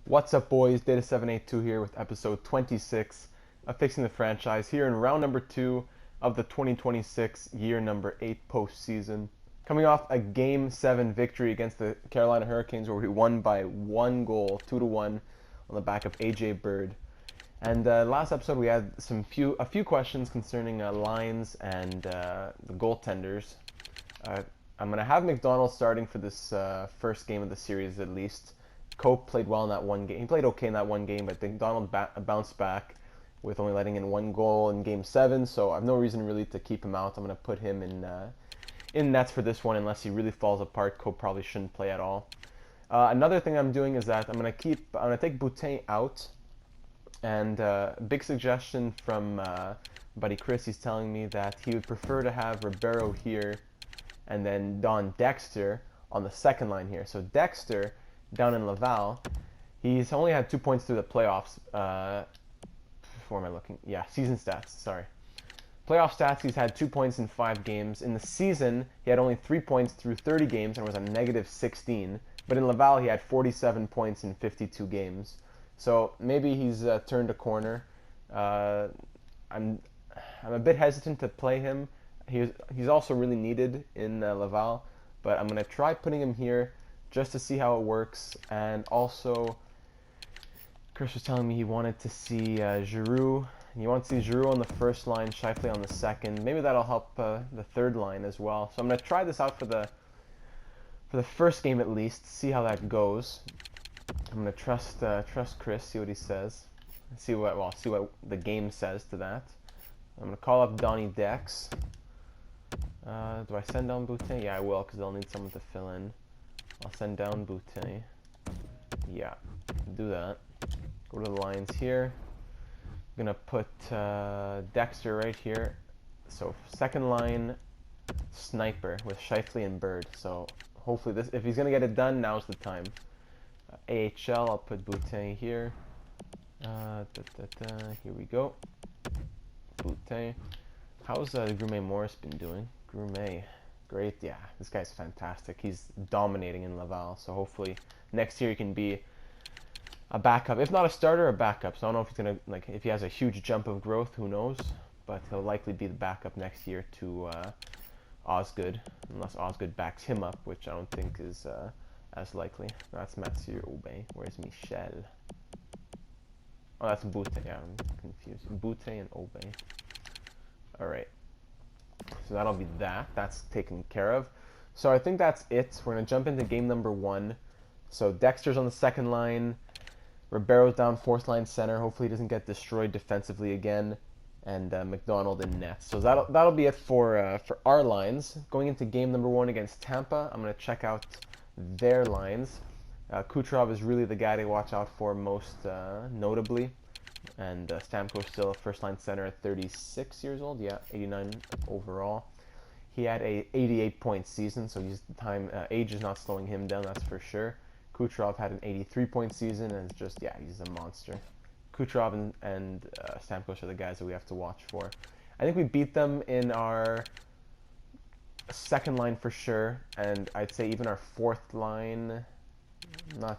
What's up, boys? Data782 here with episode 26 of Fixing the Franchise here in round number 2 of the 2026 year number 8 postseason. Coming off a Game 7 victory against the Carolina Hurricanes where we won by 1 goal, 2-1 on the back of AJ Bird. And last episode we had a few questions concerning lines and the goaltenders. I'm going to have McDonald starting for this first game of the series at least. Cope played well in that one game. He played okay in that one game, but McDonald bounced back with only letting in 1 goal in Game 7, so I have no reason really to keep him out. I'm going to put him in nets for this one unless he really falls apart. Cope probably shouldn't play at all. Another thing I'm doing is that I'm going to take Boutin out. And big suggestion from buddy Chris. He's telling me that he would prefer to have Ribeiro here and then Don Dexter on the second line here. So Dexter down in Laval, he's only had 2 points through the playoffs. Where am I looking? Yeah, season stats, sorry. Playoff stats, he's had 2 points in 5 games. In the season, he had only 3 points through 30 games and was a negative 16. But in Laval, he had 47 points in 52 games. So maybe he's turned a corner. I'm a bit hesitant to play him. He's also really needed in Laval, but I'm going to try putting him here just to see how it works. And also, Chris was telling me he wanted to see Giroux. He wants to see Giroux on the first line, Scheifele on the second. Maybe that'll help the third line as well. So I'm going to try this out for the first game at least, see how that goes. I'm gonna trust Chris, see what he says, see what the game says to that. I'm gonna call up Donnie Dex. Do I send down Boutin? Yeah, I will, because they'll need someone to fill in. I'll send down Boutin. Yeah, do that. Go to the lines here. I'm gonna put Dexter right here. So second line sniper with Scheifele and Bird. So hopefully this, if he's gonna get it done, now's the time. AHL, I'll put Boutin here. Here we go. Boutin. How's Grumet Morris been doing? Grumet, great. Yeah, this guy's fantastic. He's dominating in Laval. So hopefully next year he can be a backup. If not a starter, a backup. So I don't know if he's gonna if he has a huge jump of growth. Who knows? But he'll likely be the backup next year to Osgood, unless Osgood backs him up, which I don't think is as likely. That's Mathieu Aubin. Where's Michel? Oh, that's Boutin. Yeah, I'm confused. Boutin and Aubin. Alright. So that'll be that. That's taken care of. So I think that's it. We're going to jump into game number 1. So Dexter's on the second line. Ribeiro's down fourth line center. Hopefully he doesn't get destroyed defensively again. And McDonald in net. So that'll be it for our lines. Going into game number 1 against Tampa, I'm going to check out their lines. Kucherov is really the guy to watch out for most notably, and Stamkos still a first-line center at 36 years old. Yeah, 89 overall. He had a 88-point season, so age is not slowing him down, that's for sure. Kucherov had an 83-point season, and it's just, yeah, he's a monster. Kucherov and Stamkos are the guys that we have to watch for. I think we beat them in our second line for sure, and I'd say even our fourth line, nah.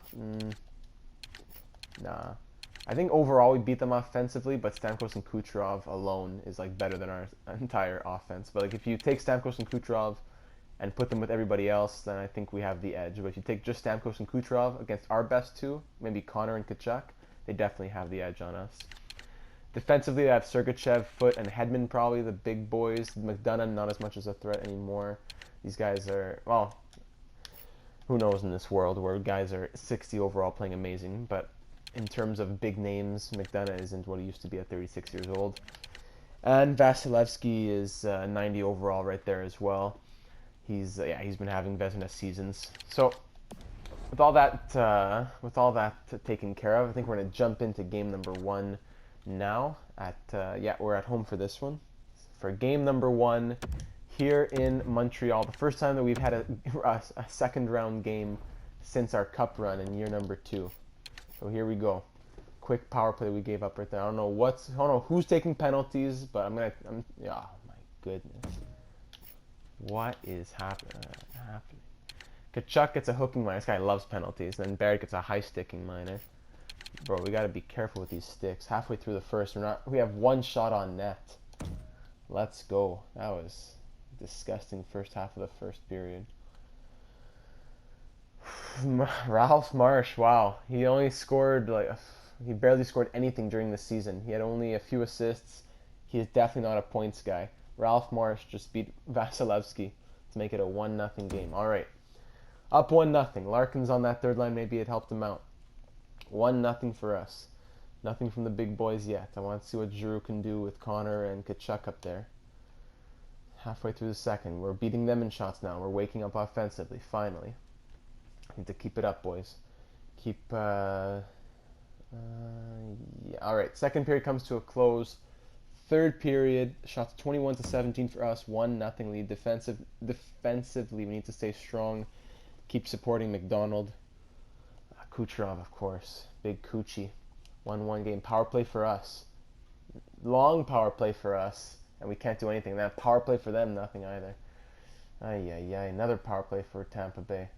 I think overall we beat them offensively, but Stamkos and Kucherov alone is like better than our entire offense. But like if you take Stamkos and Kucherov and put them with everybody else, then I think we have the edge. But if you take just Stamkos and Kucherov against our best two, maybe Connor and Kachuk, they definitely have the edge on us. Defensively, I have Sergachev, Foote, and Hedman probably the big boys. McDonough, not as much as a threat anymore. These guys are, well, who knows in this world where guys are 60 overall playing amazing. But in terms of big names, McDonough isn't what he used to be at 36 years old. And Vasilevsky is 90 overall right there as well. He's been having Vezina seasons. So with all that taken care of, I think we're going to jump into game number 1 now. We're at home for this one. For game number 1 here in Montreal, the first time that we've had a second round game since our cup run in year number 2. So here we go. Quick power play we gave up right there. I don't know who's taking penalties, but oh my goodness. What is happening? Kachuk gets a hooking minor. This guy loves penalties. Then Barrett gets a high sticking minor. Bro, we gotta be careful with these sticks. Halfway through the first, we have one shot on net. Let's go. That was disgusting first half of the first period. Ralph Marsh, wow. He only scored he barely scored anything during the season. He had only a few assists. He is definitely not a points guy. Ralph Marsh just beat Vasilevsky to make it a 1-0 game. All right. Up 1-0. Larkin's on that third line. Maybe it helped him out. 1-0 for us. Nothing from the big boys yet. I want to see what Giroux can do with Connor and Kachuk up there. Halfway through the second. We're beating them in shots now. We're waking up offensively, finally. Need to keep it up, boys. Yeah. All right. Second period comes to a close. Third period, shots 21-17 for us. 1-0 lead. Defensively, we need to stay strong. Keep supporting McDonald. Kucherov, of course. Big Coochie. 1-1 game. Power play for us. Long power play for us. And we can't do anything. That power play for them, nothing either. Another power play for Tampa Bay.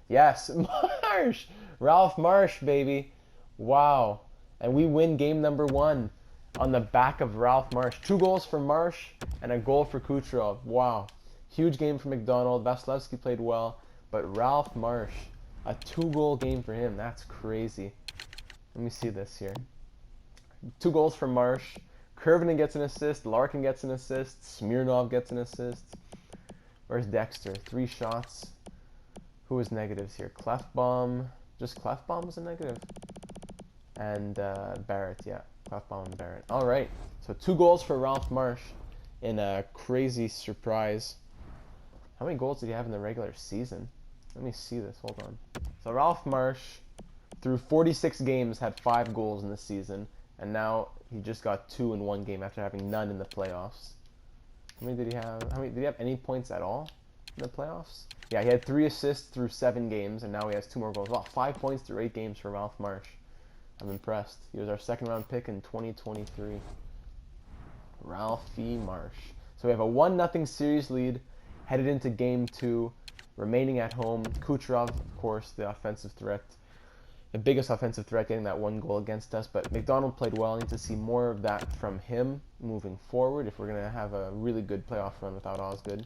Yes, Marsh! Ralph Marsh, baby. Wow. And we win game number 1 on the back of Ralph Marsh. 2 goals for Marsh and a goal for Kucherov. Wow. Huge game for McDonald. Vasilevsky played well. But Ralph Marsh, a 2-goal game for him. That's crazy. Let me see this here. 2 goals for Marsh. Kurvinen gets an assist. Larkin gets an assist. Smirnov gets an assist. Where's Dexter? 3 shots. Who was negatives here? Clefbaum. Just Clefbaum was a negative. And Barrett, yeah. Clefbaum and Barrett. All right. So 2 goals for Ralph Marsh in a crazy surprise. How many goals did he have in the regular season? Let me see this. Hold on. So Ralph Marsh, through 46 games, had 5 goals in the season. And now he just got 2 in 1 game after having none in the playoffs. How many did he have? Did he have any points at all in the playoffs? Yeah, he had 3 assists through 7 games, and now he has 2 more goals. Wow, 5 points through 8 games for Ralph Marsh. I'm impressed. He was our 2nd-round pick in 2023. Ralphie Marsh. So we have a 1-0 series lead, headed into Game 2, remaining at home. Kucherov, of course, the offensive threat. The biggest offensive threat, getting that 1 goal against us. But McDonald played well. I need to see more of that from him moving forward if we're going to have a really good playoff run without Osgood.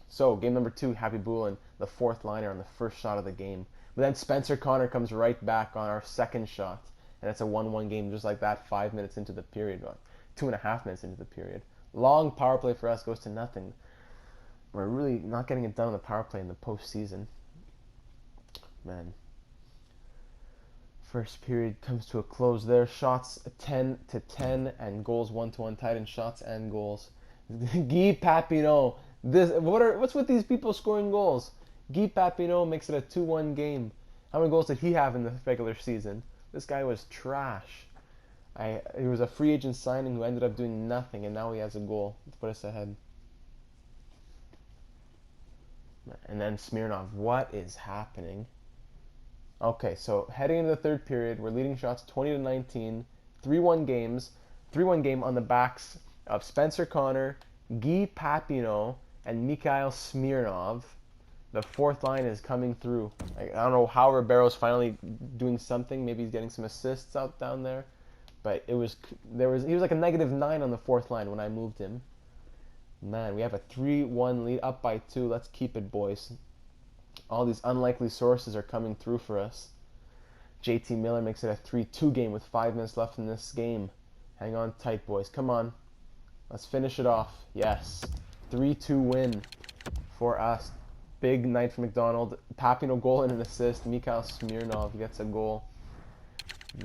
So, game number 2, Happy Bulin, the 4th liner on the first shot of the game. But then Spencer Connor comes right back on our 2nd shot. And it's a 1-1 game just like that 5 minutes into the period. 2.5 minutes into the period. Long power play for us goes to nothing. We're really not getting it done on the power play in the postseason. Man. First period comes to a close there. Shots 10-10 and goals 1-1 tied in shots and goals. Guy Papineau. What's with these people scoring goals? Guy Papineau makes it a 2-1 game. How many goals did he have in the regular season? This guy was trash. He was a free agent signing who ended up doing nothing, and now he has a goal to put us ahead. And then Smirnov. What is happening? Okay, so heading into the 3rd period, we're leading shots 20-19, 3-1 games, 3-1 game on the backs of Spencer Connor, Guy Papineau, and Mikhail Smirnov. The 4th line is coming through. I don't know how Ribeiro's finally doing something. Maybe he's getting some assists out down there, but he was like a -9 on the 4th line when I moved him. Man, we have a 3-1 lead, up by 2. Let's keep it, boys. All these unlikely sources are coming through for us. JT Miller makes it a 3-2 game with 5 minutes left in this game. Hang on tight, boys. Come on. Let's finish it off. Yes. 3-2 win for us. Big night for McDonald. Papineau goal and an assist. Mikhail Smirnov gets a goal.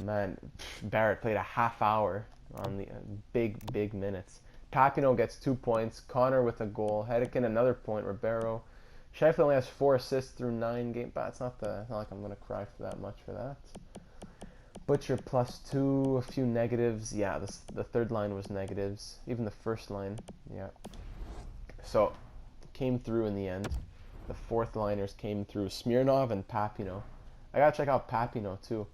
Man, Barrett played a half hour on the big minutes. Papineau gets 2 points. Connor with a goal. Hedican another point. Ribeiro. Scheifele only has 4 assists through 9 games. But it's not like I'm gonna cry for that much for that. Butcher +2, a few negatives. Yeah, the 3rd line was negatives. Even the 1st line. Yeah. So came through in the end. The 4th liners came through. Smirnov and Papineau. I gotta check out Papineau too.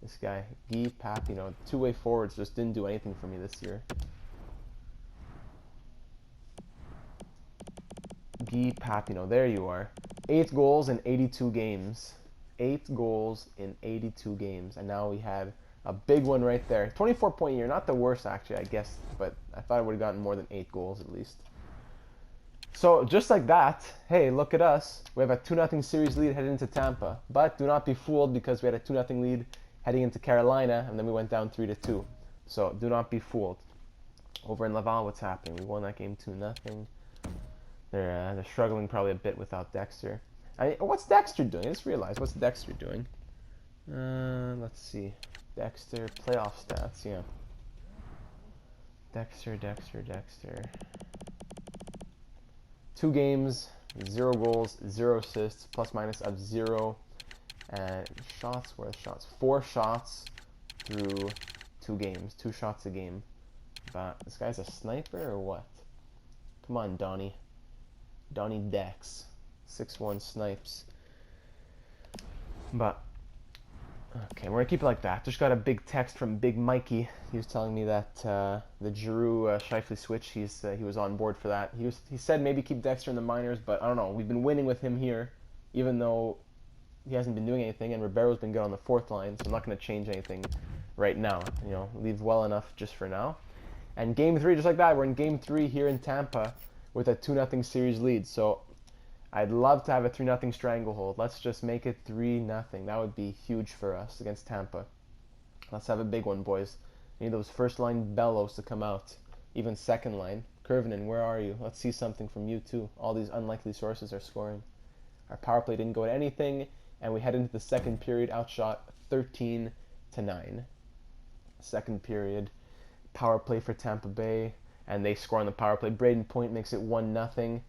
This guy, Guy Papineau. 2-way forwards just didn't do anything for me this year. Guy Papineau, there you are. 8 goals in 82 games. 8 goals in 82 games, and now we had a big one right there. 24-point year, not the worst actually, I guess, but I thought I would have gotten more than 8 goals at least. So just like that, hey, look at us. We have a 2-0 series lead heading into Tampa, but do not be fooled because we had a 2-0 lead heading into Carolina, and then we went down 3-2. So do not be fooled. Over in Laval, what's happening? We won that game 2-0. They're struggling probably a bit without Dexter. What's Dexter doing? I just realized. What's Dexter doing? Let's see. Dexter, playoff stats, yeah. Dexter. 2 games, 0 goals, 0 assists, plus minus of 0. And shots, where are the shots? 4 shots through 2 games. 2 shots a game. But this guy's a sniper or what? Come on, Donnie. Donnie Dex. 6'1" snipes. But okay, we're gonna keep it like that. Just got a big text from Big Mikey. He was telling me that the Giroux Scheifele switch, he was on board for that. He said maybe keep Dexter in the minors, but I don't know. We've been winning with him here, even though he hasn't been doing anything, and Ribeiro's been good on the 4th line, so I'm not gonna change anything right now. You know, leave well enough just for now. And Game 3, just like that, we're in Game 3 here in Tampa with a 2-0 series lead. So I'd love to have a 3-0 stranglehold. Let's just make it 3-0. That would be huge for us against Tampa. Let's have a big one, boys. We need those first-line bellows to come out. Even second line. Kurvinen, where are you? Let's see something from you, too. All these unlikely sources are scoring. Our power play didn't go to anything, and we head into the second period, outshot 13-9. Second period, power play for Tampa Bay, and they score on the power play. Braden Point makes it 1-0.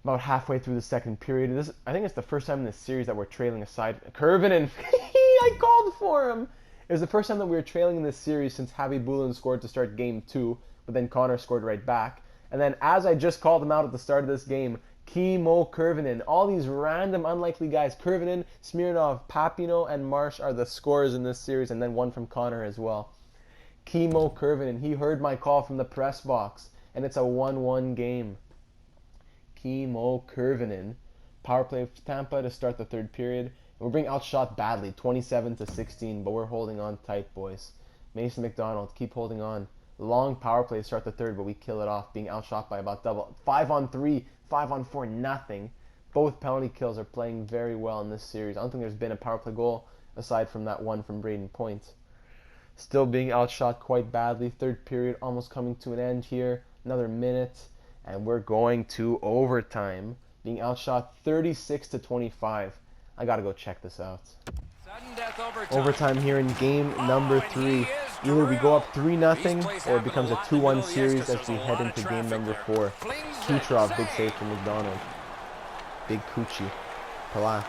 About halfway through the second period. I think it's the first time in this series that we're trailing aside. Kurvinen, I called for him. It was the first time that we were trailing in this series since Javi Bulin scored to start Game 2, but then Connor scored right back. And then as I just called him out at the start of this game, Kimmo Kurvinen, all these random unlikely guys, Kurvinen, Smirnov, Papino, and Marsh are the scorers in this series, and then one from Connor as well. Kimmo Kurvinen, he heard my call from the press box, and it's a 1-1 game. Kimmo Kurvinen, power play of Tampa to start the third period. And we're being outshot badly, 27-16, but we're holding on tight, boys. Mason McDonald, keep holding on. Long power play to start the third, but we kill it off, being outshot by about double. 5-on-3, 5-on-4, nothing. Both penalty kills are playing very well in this series. I don't think there's been a power play goal aside from that one from Braden Point. Still being outshot quite badly. Third period almost coming to an end here. Another minute. And we're going to overtime, being outshot 36-25. I gotta go check this out. Overtime here in game number 3. Either we go up 3-0 or it becomes a 2-1 series as we head into game number 4. Kucherov, big save from McDonald. Big Coochie. Palat,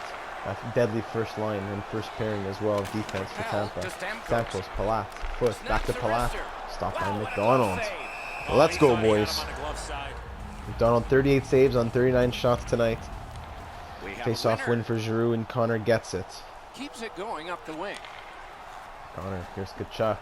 a deadly first line and first pairing as well of defense for Tampa. Stamkos, Palat, foot, back to Palat. Stopped by McDonald. Well, let's go, boys. McDonald 38 saves on 39 shots tonight. Face-off win for Giroux, and Connor gets it. Keeps it going up the wing. Connor, here's Kachuk.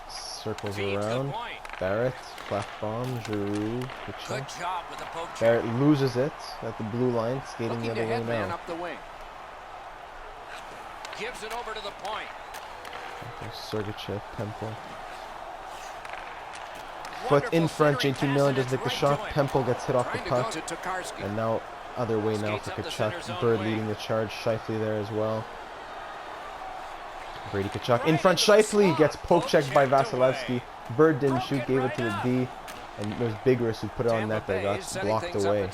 Circles around. Barrett, flat bomb, Giroux, Kachuk. Barrett loses it at the blue line, skating the other way now. Up the wing. Gives it over to the point. Sergachev, Pemple. Foot in front, JT Miller does make the shot. Pemple gets hit off the puck. And now, other way now for Kachuk. Bird leading the charge. Scheifele there as well. Brady Kachuk in front. Scheifele gets poke checked by Vasilevsky. Bird didn't shoot, gave it to the D. And it was Bigris who put it on net that got blocked away.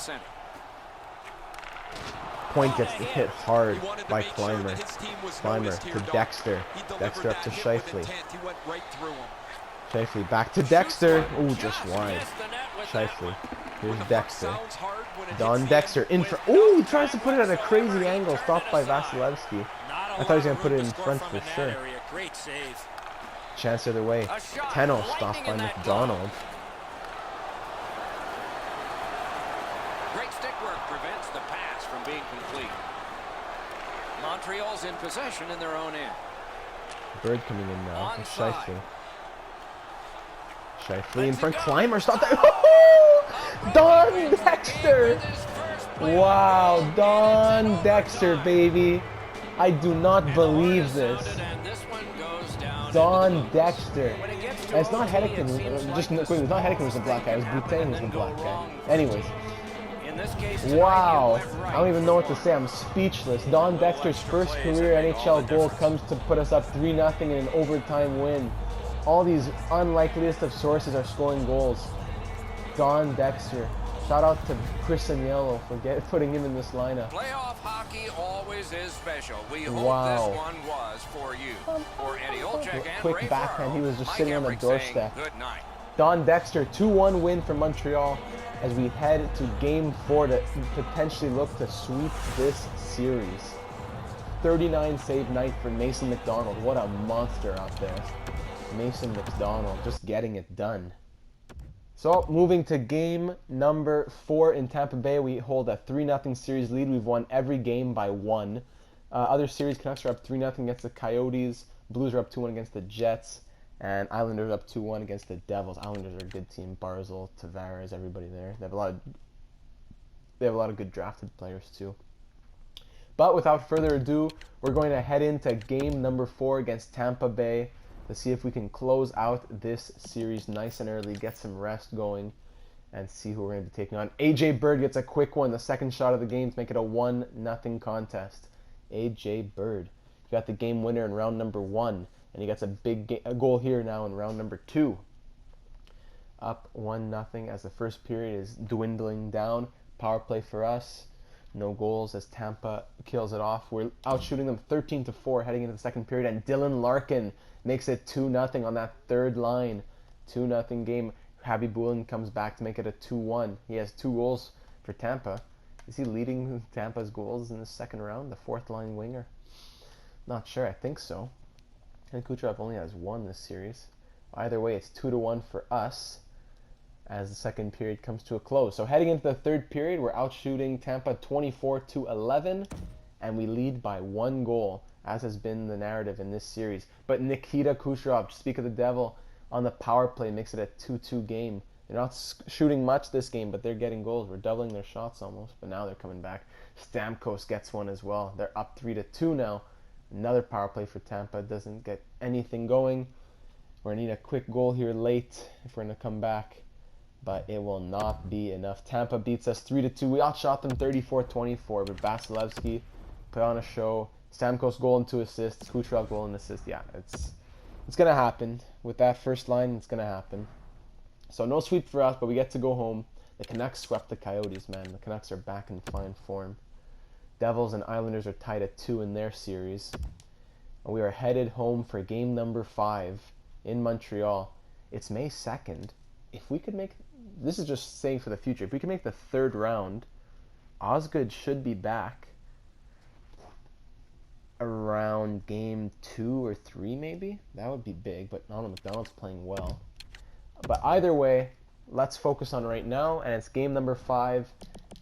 Point gets hit hard by Clymer. Clymer to Dexter. Dexter up to Scheifele. Scheifele back to Dexter. Ooh, just wide. Scheifele. Here's Dexter. Don Dexter in front. Ooh, he tries to put it at a crazy angle. Stopped by Vasilevsky. I thought he was going to put it in front for sure. Chance the other way. Tenno stopped by McDonald. Great stick work prevents the pass from being complete. Montreal's in possession in their own end. Bird coming in now. Scheifele. Scheifele in front. Clymer stopped there. Don Dexter. Wow, Don Dexter, baby. I do not believe this. Don Dexter. And it's not Hedeken, just quickly, it's not Hedeken who's the black guy, it was Boutin who's the black guy. Anyways. Wow. I don't even know what to say, I'm speechless. Don Dexter's first career NHL goal comes to put us up 3-0 in an overtime win. All these unlikeliest of sources are scoring goals. Don Dexter. Shout out to Chris Aniello for putting him in this lineup. Playoff hockey always is special. We hope Wow. this one was for you. For Eddie Olczyk and Quick Ray backhand, he Ferraro, was just Mike sitting on the Emmerich saying doorstep. good night. Don Dexter, 2-1 win for Montreal as we head to Game 4 to potentially look to sweep this series. 39 save night for Mason McDonald. What a monster out there. Mason McDonald just getting it done. So, moving to game number 4 in Tampa Bay, we hold a 3-0 series lead. We've won every game by 1. Other series, Canucks are up 3-0 against the Coyotes. Blues are up 2-1 against the Jets. And Islanders up 2-1 against the Devils. Islanders are a good team. Barzal, Tavares, everybody there. They have a lot of good drafted players too. But without further ado, we're going to head into game number 4 against Tampa Bay to see if we can close out this series nice and early, get some rest going, and see who we're going to be taking on. AJ Bird gets a quick one, the second shot of the game to make it a 1-0 contest. AJ Bird. You got the game winner in round number 1. And he gets a goal here now in round number 2. Up 1-0 as the first period is dwindling down. Power play for us. No goals as Tampa kills it off. We're out shooting them 13-4 heading into the second period. And Dylan Larkin makes it 2-0 on that third line. 2-0 game. Javi Bulin comes back to make it a 2-1. He has 2 goals for Tampa. Is he leading Tampa's goals in the second round? The fourth line winger? Not sure. I think so. And Kucherov only has 1 this series. Either way, it's 2-1 for us as the second period comes to a close. So heading into the third period, we're out shooting Tampa 24-11, and we lead by 1 goal, as has been the narrative in this series. But Nikita Kucherov, speak of the devil, on the power play makes it a 2-2 game. They're not shooting much this game, but they're getting goals. We're doubling their shots almost, but now they're coming back. Stamkos gets one as well. They're up 3-2 now. Another power play for Tampa. Doesn't get anything going. We're going to need a quick goal here late if we're going to come back. But it will not be enough. Tampa beats us 3-2. We outshot them 34-24. But Vasilevsky put on a show. Stamkos goal and 2 assists. Kucherov goal and assist. Yeah, it's going to happen. With that first line, it's going to happen. So no sweep for us, but we get to go home. The Canucks swept the Coyotes, man. The Canucks are back in fine form. Devils and Islanders are tied at 2 in their series. And we are headed home for game number 5 in Montreal. It's May 2nd. If we could make, this is just saying for the future, if we could make the third round, Osgood should be back around game 2 or 3 maybe. That would be big, but Ronald McDonald's playing well. But either way, let's focus on right now, and it's game number 5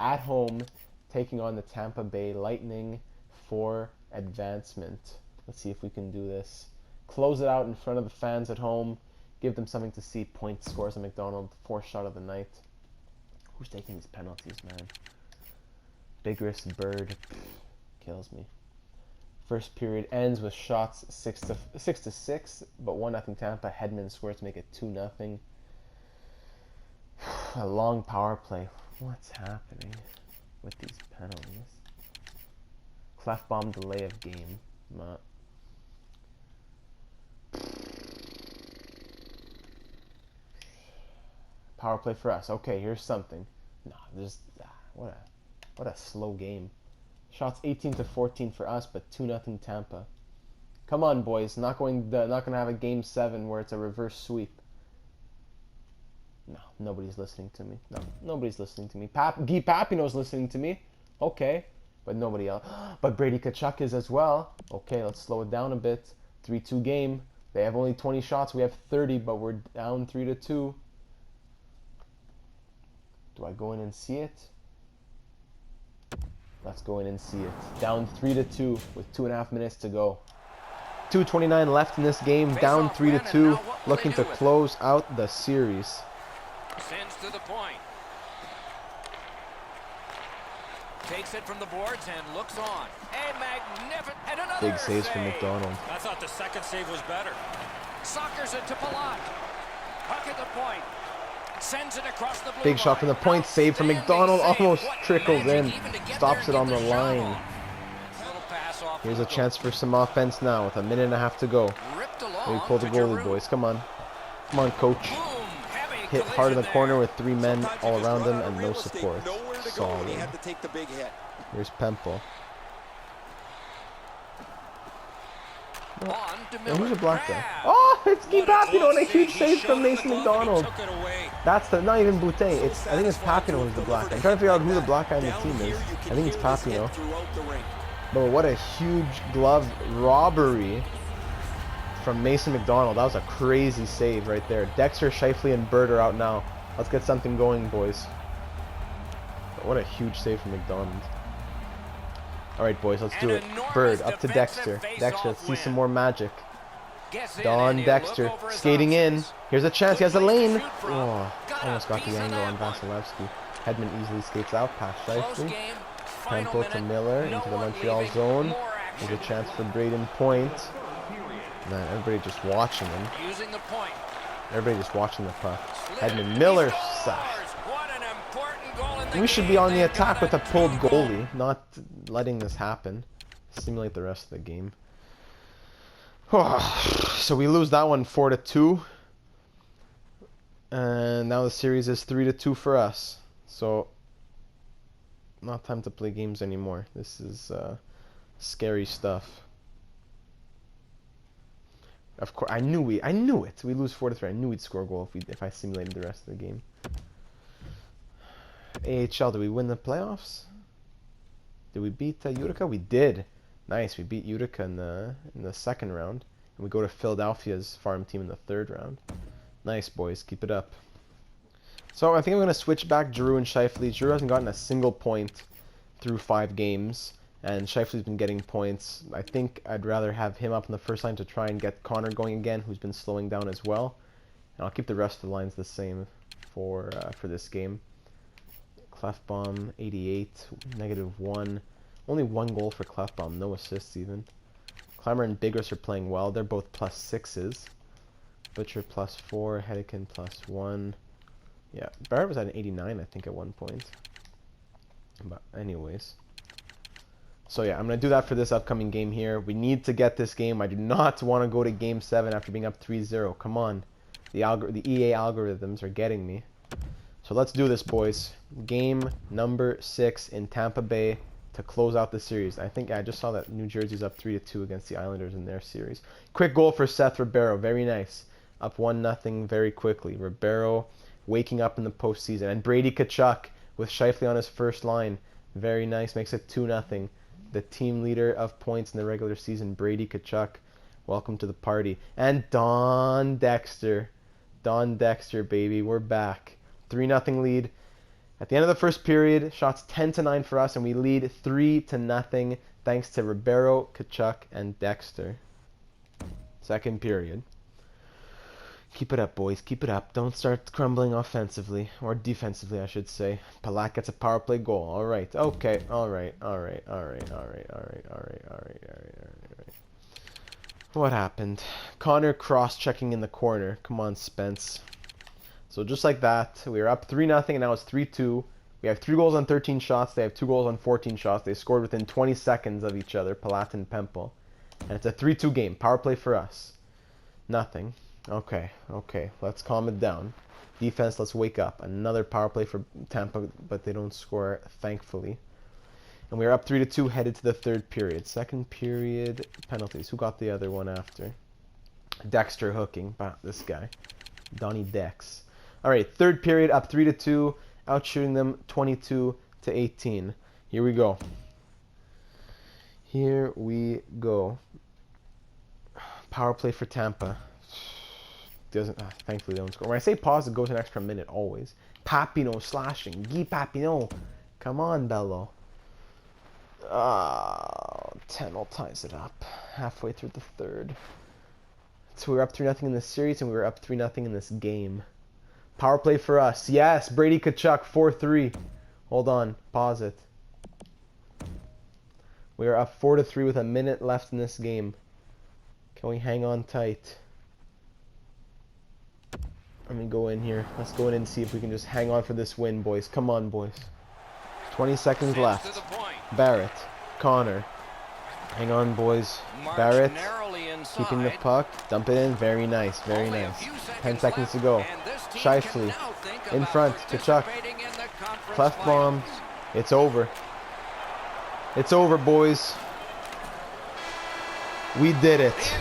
at home, taking on the Tampa Bay Lightning for advancement. Let's see if we can do this. Close it out in front of the fans at home. Give them something to see. Point scores on McDonald. 4th shot of the night. Who's taking these penalties, man? Bigris Bird kills me. First period ends with shots 6-6, but 1-0 Tampa. Hedman scores to make it 2-0. A long power play. What's happening with these penalties? Clefbaum delay of game. Power play for us. Okay, here's something. No, there's what a slow game. Shots 18-14 for us, but 2-0 Tampa. Come on, boys. Not gonna have a game 7 where it's a reverse sweep. No, nobody's listening to me. No, nobody's listening to me. Guy Papineau's listening to me. Okay, but nobody else. But Brady Tkachuk is as well. Okay, let's slow it down a bit. 3-2 game. They have only 20 shots. We have 30, but we're down 3-2. Do I go in and see it? Let's go in and see it. Down 3-2 with 2.5 minutes to go. 2:29 left in this game. Down 3-2. Looking to close out the series. Sends to the point. Takes it from the boards and looks on. A magnificent and another Big saves from McDonald. I thought the second save was better. Sockers it to Palat. Puck at the point. Sends it across the blue Big shot from the point. Save from McDonald. Almost trickles in. Stops it on the line. Here's a chance for some offense now with a minute and a half to go. Maybe pull the goalie, boys. Come on. Come on, coach. Hit hard in the corner with 3 men all around him and no support. Solid. Here's Pempo. And who's a black guy? Oh, it's Guy Papineau and a huge save from Mason McDonald. That's the, not even Boutin. It's, I think it's Papineau who's the black guy. I'm trying to figure out who the black guy on the team is. I think it's Papineau. But what a huge glove robbery from Mason McDonald. That was a crazy save right there. Dexter, Scheifele, and Bird are out now. Let's get something going, boys. But what a huge save from McDonald. Alright, boys, let's do it. Bird, up to Dexter. Dexter, let's see some more magic. Don Dexter, skating in. Here's a chance, he has a lane. Oh, almost got the angle on Vasilevsky. Hedman easily skates out past Scheifele. Temple to Miller into the Montreal zone. There's a chance for Braden Point. Man, everybody just watching him. Everybody just watching the puck. Hedman, Miller, we should be on the attack with a pulled goalie, not letting this happen. Simulate the rest of the game. So we lose that one 4-2. And now the series is 3-2 for us. So not time to play games anymore. This is scary stuff. Of course, I knew it. We lose 4-3. I knew we'd score a goal if I simulated the rest of the game. AHL, did we win the playoffs? Did we beat Utica? We did. Nice, we beat Utica in the second round. And we go to Philadelphia's farm team in the third round. Nice, boys. Keep it up. So I think I'm going to switch back Giroux and Scheifele. Giroux hasn't gotten a single point through 5 games. And Scheifele's been getting points. I think I'd rather have him up in the first line to try and get Connor going again, who's been slowing down as well. And I'll keep the rest of the lines the same for this game. Clefbaum, 88, -1. Only 1 goal for Clefbaum, no assists even. Clemmer and Bigris are playing well. They're both +6s. Butcher +4, Hedican +1. Yeah, Barrett was at an 89, I think, at one point. But anyways. So yeah, I'm going to do that for this upcoming game here. We need to get this game. I do not want to go to Game 7 after being up 3-0. Come on. The EA algorithms are getting me. So let's do this, boys. Game number 6 in Tampa Bay to close out the series. I think I just saw that New Jersey's up 3-2 against the Islanders in their series. Quick goal for Seth Ribeiro. Very nice. Up 1-0 very quickly. Ribeiro waking up in the postseason. And Brady Tkachuk with Scheifele on his first line. Very nice. Makes it 2-0. The team leader of points in the regular season, Brady Tkachuk. Welcome to the party. And Don Dexter. Don Dexter, baby. We're back. 3-0 lead. At the end of the first period, shots 10-9 for us, and we lead 3-0 thanks to Ribeiro, Tkachuk, and Dexter. Second period. Keep it up, boys. Keep it up. Don't start crumbling offensively, or defensively, I should say. Palat gets a power play goal. All right. Okay. All right. What happened? Connor cross-checking in the corner. Come on, Spence. So just like that, we were up 3-0, and now it's 3-2. We have 3 goals on 13 shots. They have 2 goals on 14 shots. They scored within 20 seconds of each other, Palat and Pempo. And it's a 3-2 game. Power play for us. Nothing. Okay. Let's calm it down. Defense, let's wake up. Another power play for Tampa, but they don't score, thankfully. And we're up 3-2, headed to the third period. Second period, penalties. Who got the other one after? Dexter hooking. This guy. Donnie Dex. All right, third period, up 3-2, out shooting them 22-18. Here we go. Here we go. Power play for Tampa. Thankfully they don't score. When I say pause, it goes an extra minute always. Papineau slashing. Guy Papineau. Come on, Bello. 10 ties it up. Halfway through the third. So we were up 3-0 in this series, and we were up 3-0 in this game. Power play for us. Yes, Brady Tkachuk, 4-3. Hold on. Pause it. We are up 4-3 with a minute left in this game. Can we hang on tight? Let me go in here. Let's go in and see if we can just hang on for this win, boys. Come on, boys. 20 seconds left. Barrett. Connor. Hang on, boys. Barrett. Keeping the puck. Dump it in. Very nice. Very nice. 10 seconds to go. Shifley. In front. Kachuk. Cleft bomb. It's over. It's over, boys. We did it.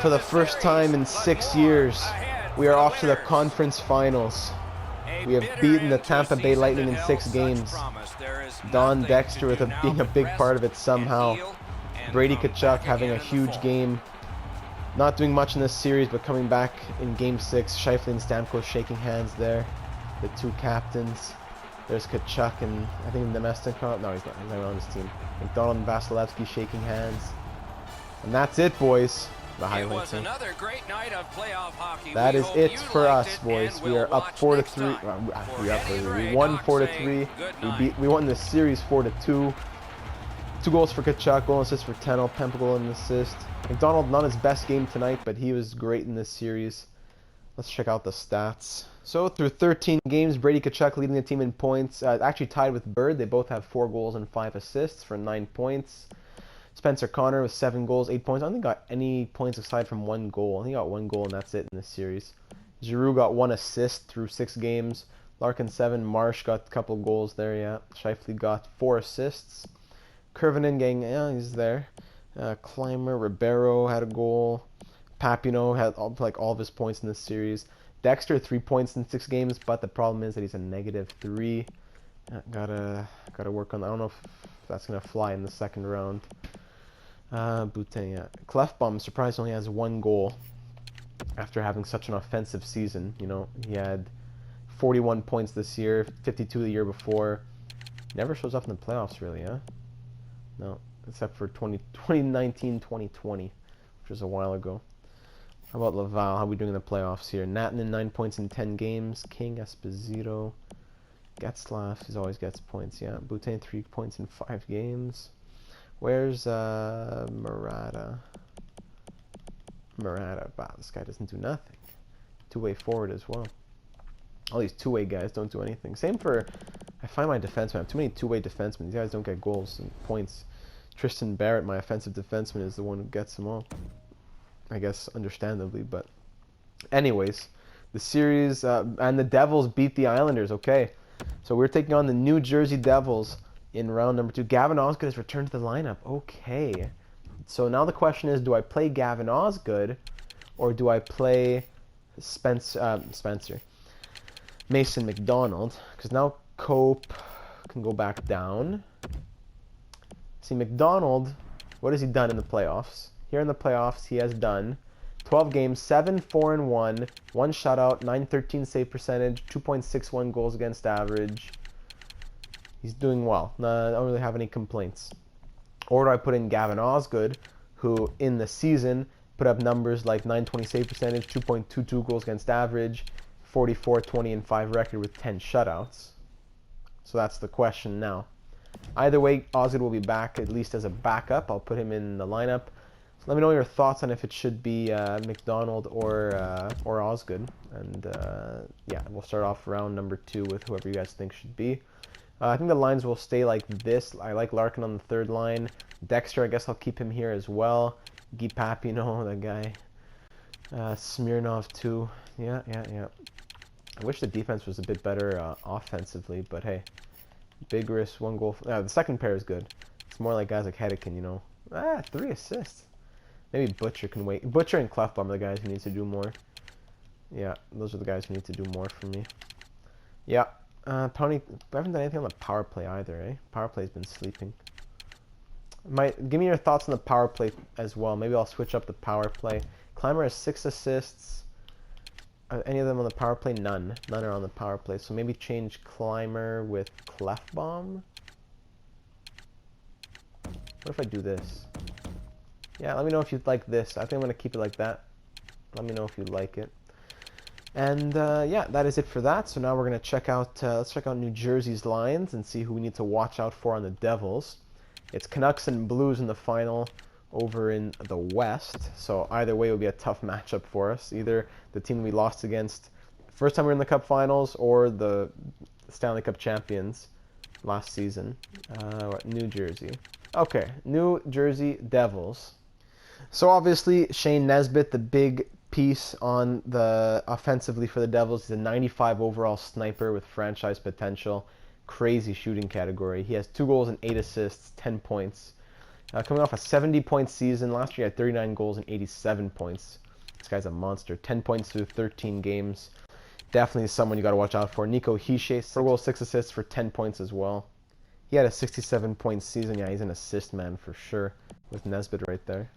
For the first time in 6 years, we are off to the conference finals. We have beaten the Tampa Bay Lightning in 6 games. Don Dexter with being a big part of it somehow. Brady Tkachuk having a huge game. Not doing much in this series, but coming back in Game 6. Shifley and Stamkos shaking hands there. The two captains. There's Tkachuk and I think Nemestikov. No, he's not on his team. McDonald and Vasilevsky shaking hands. And that's it, boys. The highlights. It was another great night of playoff hockey. That is it for us, boys. We are up 4-3. We won 4-3. We won the series 4-2. 2 goals for Tkachuk, goal and assist for Tennell, Pempa goal and assist. McDonald not his best game tonight, but he was great in this series. Let's check out the stats. So through 13 games, Brady Tkachuk leading the team in points. Actually tied with Bird. They both have 4 goals and 5 assists for 9 points. Spencer Connor with 7 goals, 8 points. I don't think he got any points aside from 1 goal. I think he got 1 goal and that's it in this series. Giroux got 1 assist through 6 games. Larkin 7. Marsh got a couple goals there, yeah. Shifley got 4 assists. Kurvinen gang, yeah, he's there. Clymer, Ribeiro had a goal. Papineau had all of his points in this series. Dexter 3 points in 6 games, but the problem is that he's a -3. Gotta work on that. I don't know if that's gonna fly in the second round. Boutin, yeah. Clefbaum, surprised only has 1 goal after having such an offensive season. You know, he had 41 points this year, 52 the year before. Never shows up in the playoffs, really, huh? No, except for 2019-2020, which was a while ago. How about Laval? How are we doing in the playoffs here? Natanen, 9 points in 10 games. King, Esposito, Getzlaff, he always gets points, yeah. Boutin, 3 points in 5 games. Where's Murata? Wow, this guy doesn't do nothing. Two-way forward as well. All these two-way guys don't do anything. Same for, I find my defensemen. I have too many two-way defensemen. These guys don't get goals and points. Tristan Barrett, my offensive defenseman, is the one who gets them all. I guess understandably, but anyways, the series and the Devils beat the Islanders. Okay, so we're taking on the New Jersey Devils in round number 2. Gavin Osgood has returned to the lineup. Okay, so now the question is, do I play Gavin Osgood or do I play Spencer Mason McDonald? Because now Cope can go back down. See, McDonald, what has he done in the playoffs? Here in the playoffs, he has done 12 games, 7-4-1, 1 shutout, .913 save percentage, 2.61 goals against average. He's doing well. I don't really have any complaints. Or do I put in Gavin Osgood, who in the season put up numbers like .920 save percentage, 2.22 goals against average, 44-20-5 record with 10 shutouts. So that's the question now. Either way, Osgood will be back, at least as a backup. I'll put him in the lineup. Let me know your thoughts on if it should be McDonald or Osgood. And yeah, we'll start off round number 2 with whoever you guys think should be. I think the lines will stay like this. I like Larkin on the 3rd line. Dexter, I guess I'll keep him here as well. Guy Papineau, that guy. Smirnov too. Yeah. I wish the defense was a bit better offensively, but hey. Big risk, 1 goal. The second pair is good. It's more like guys like Hedeken, you know. 3 assists. Maybe Butcher can wait. Butcher and Clefbaum are the guys who need to do more. Yeah, those are the guys who need to do more for me. Yeah. Pony, I haven't done anything on the power play either, eh? Power play's been sleeping. Give me your thoughts on the power play as well. Maybe I'll switch up the power play. Clymer has 6 assists. Are any of them on the power play? None. None are on the power play. So maybe change Clymer with Clefbaum. What if I do this? Yeah, let me know if you'd like this. I think I'm going to keep it like that. Let me know if you like it. And yeah, that is it for that. So now we're going to check out, let's check out New Jersey's lines and see who we need to watch out for on the Devils. It's Canucks and Blues in the final over in the West. So either way, it would be a tough matchup for us. Either the team we lost against first time we were in the Cup Finals, or the Stanley Cup champions last season. New Jersey. Okay, New Jersey Devils. So obviously, Shane Nesbitt, the big piece on the offensively for the Devils. He's a 95 overall sniper with franchise potential. Crazy shooting category. He has 2 goals and 8 assists, 10 points. Coming off a 70-point season. Last year he had 39 goals and 87 points. This guy's a monster. 10 points through 13 games. Definitely someone you got to watch out for. Nico Hischier, 4 goals, 6 assists for 10 points as well. He had a 67-point season. Yeah, he's an assist man for sure with Nesbitt right there.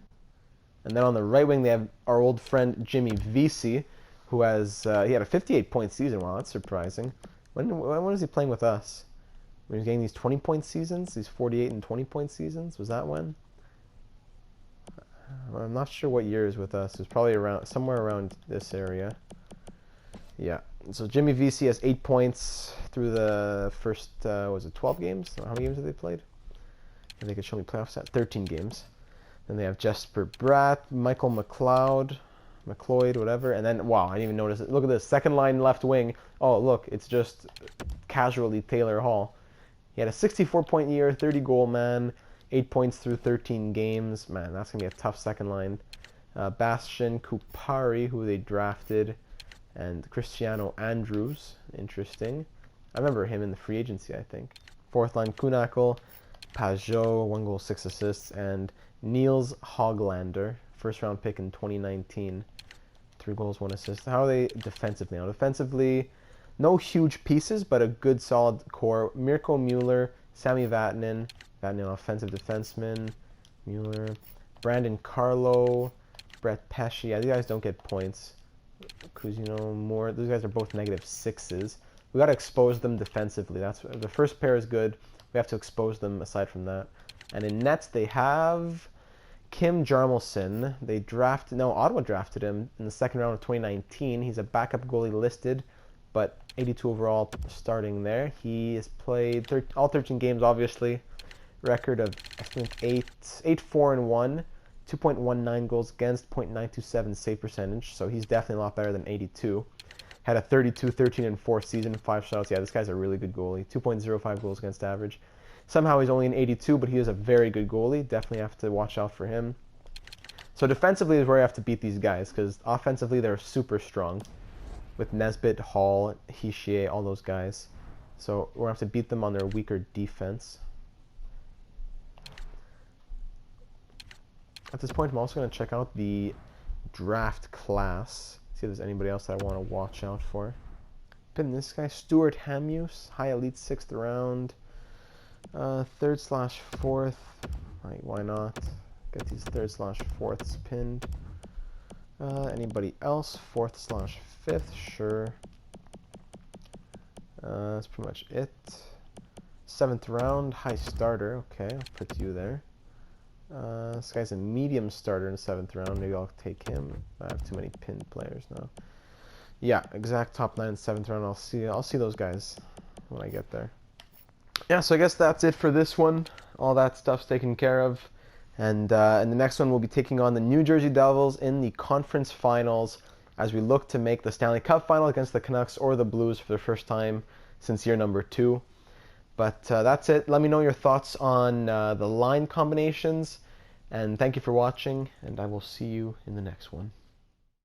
And then on the right wing, they have our old friend Jimmy Vesey, who has he had a 58-point season. Wow, that's surprising. When was he playing with us? When he was getting these 20-point seasons, these 48 and 20-point seasons? Was that when? I'm not sure what year is with us. It was probably around somewhere around this area. Yeah. So Jimmy Vesey has 8 points through the first was it 12 games? How many games have they played? If they could show me playoffs at 13 games. Then they have Jesper Bratt, Michael McLeod, whatever. And then, wow, I didn't even notice it. Look at this, second line left wing. Oh, look, it's just casually Taylor Hall. He had a 64-point year, 30-goal man, 8 points through 13 games. Man, that's going to be a tough second line. Bastian Kupari, who they drafted, and Cristiano Andrews. Interesting. I remember him in the free agency, I think. Fourth line, Kunackle, Pajot, 1 goal, 6 assists, and Niels Hoglander, first-round pick in 2019, 3 goals, 1 assist. How are they defensively now? Defensively, no huge pieces, but a good, solid core. Mirko Mueller, Sami Vatanen, offensive defenseman, Mueller, Brandon Carlo, Brett Pesce. Yeah, these guys don't get points. Kuzino, Moore. Those guys are both -6s. We got to expose them defensively. That's the first pair is good. We have to expose them aside from that. And in nets, they have Kim Jarmelson. Ottawa drafted him in the second round of 2019. He's a backup goalie listed, but 82 overall starting there. He has played all 13 games, obviously. Record of, I think, 8-4-1, 2.19 goals against, .927 save percentage. So he's definitely a lot better than 82. Had a 32, 13, and 4 season, 5 shutouts. Yeah, this guy's a really good goalie. 2.05 goals against average. Somehow he's only an 82, but he is a very good goalie. Definitely have to watch out for him. So defensively is where you have to beat these guys, because offensively they're super strong. With Nesbitt, Hall, Hischier, all those guys. So we're going to have to beat them on their weaker defense. At this point, I'm also going to check out the draft class. See if there's anybody else that I want to watch out for. Pin this guy, Stuart Hamuse, high elite 6th round. 3rd/4th. Right, why not? Get these 3rd/4ths pinned. Anybody else? 4th/5th, sure. That's pretty much it. 7th round, high starter. Okay, I'll put you there. This guy's a medium starter in 7th round. Maybe I'll take him. I have too many pinned players now. Yeah, exact top 9 in 7th round. I'll see those guys when I get there. Yeah, so I guess that's it for this one. All that stuff's taken care of. And the next one, we'll be taking on the New Jersey Devils in the conference finals as we look to make the Stanley Cup final against the Canucks or the Blues for the first time since year number 2. But that's it. Let me know your thoughts on the line combinations. And thank you for watching, and I will see you in the next one.